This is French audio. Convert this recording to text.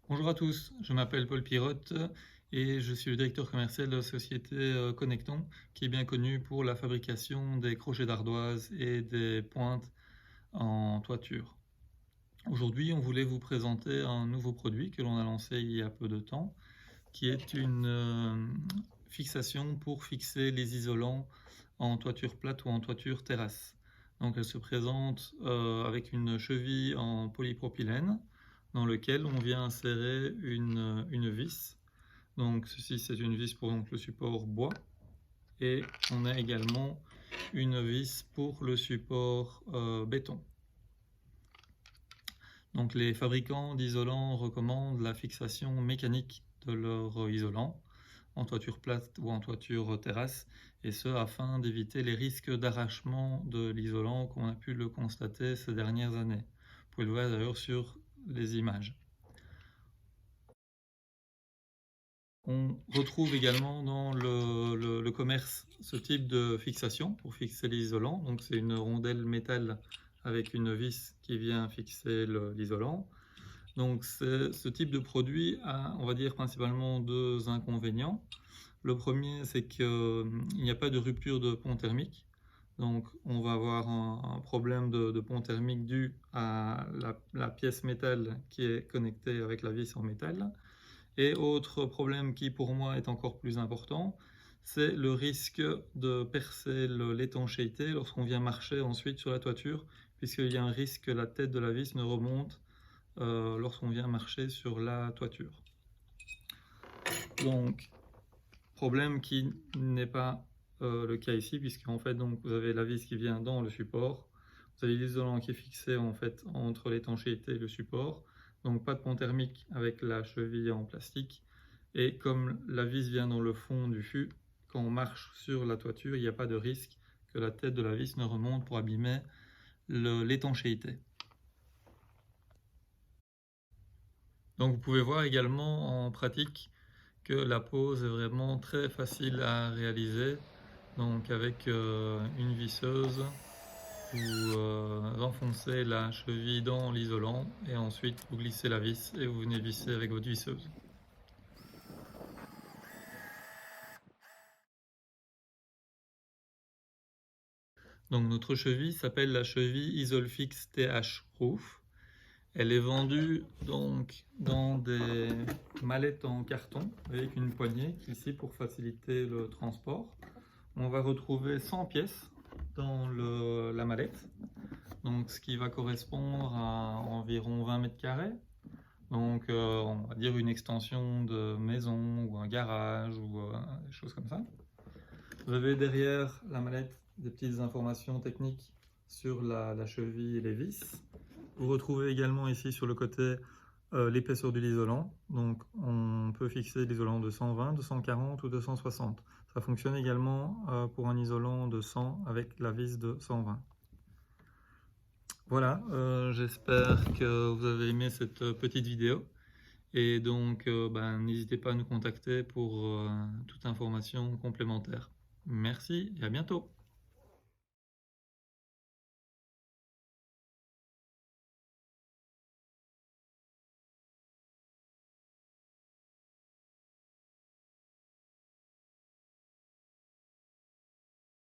Bonjour à tous, je m'appelle Paul Pirotte et je suis le directeur commercial de la société Connecton, qui est bien connue pour la fabrication des crochets d'ardoise et des pointes en toiture. Aujourd'hui, on voulait vous présenter un nouveau produit que l'on a lancé il y a peu de temps, qui est une fixation pour fixer les isolants en toiture plate ou en toiture terrasse. Donc elle se présente avec une cheville en polypropylène dans lequel on vient insérer une vis. Donc ceci c'est une vis pour donc, le support bois et on a également une vis pour le support béton. Donc les fabricants d'isolants recommandent la fixation mécanique de leur isolant en toiture plate ou en toiture terrasse, et ce afin d'éviter les risques d'arrachement de l'isolant qu'on a pu le constater ces dernières années. Vous pouvez le voir d'ailleurs sur les images. On retrouve également dans le commerce ce type de fixation pour fixer l'isolant. Donc c'est une rondelle métal avec une vis qui vient fixer l'isolant. Donc ce type de produit a, on va dire, principalement deux inconvénients. Le premier, c'est qu'il n'y a pas de rupture de pont thermique. Donc on va avoir un problème de pont thermique dû à la pièce métal qui est connectée avec la vis en métal. Et autre problème qui pour moi est encore plus important, c'est le risque de percer l'étanchéité lorsqu'on vient marcher ensuite sur la toiture, puisqu'il y a un risque que la tête de la vis ne remonte lorsqu'on vient marcher sur la toiture. Donc, problème qui n'est pas le cas ici, puisqu'en fait donc, vous avez la vis qui vient dans le support, vous avez l'isolant qui est fixé en fait entre l'étanchéité et le support, donc pas de pont thermique avec la cheville en plastique, et comme la vis vient dans le fond du fût, quand on marche sur la toiture, il n'y a pas de risque que la tête de la vis ne remonte pour abîmer l'étanchéité. Donc vous pouvez voir également en pratique que la pose est vraiment très facile à réaliser. Donc avec une visseuse, vous enfoncez la cheville dans l'isolant et ensuite vous glissez la vis et vous venez visser avec votre visseuse. Donc notre cheville s'appelle la cheville Isolfix TH Roof. Elle est vendue donc dans des mallettes en carton avec une poignée ici pour faciliter le transport. On va retrouver 100 pièces dans la mallette, donc ce qui va correspondre à environ 20 mètres carrés. Donc on va dire une extension de maison ou un garage ou des choses comme ça. Vous avez derrière la mallette des petites informations techniques sur la cheville et les vis. Vous retrouvez également ici sur le côté l'épaisseur de l'isolant. Donc on peut fixer l'isolant de 120, 240 ou 260. Ça fonctionne également pour un isolant de 100 avec la vis de 120. Voilà, j'espère que vous avez aimé cette petite vidéo. Et donc n'hésitez pas à nous contacter pour toute information complémentaire. Merci et à bientôt.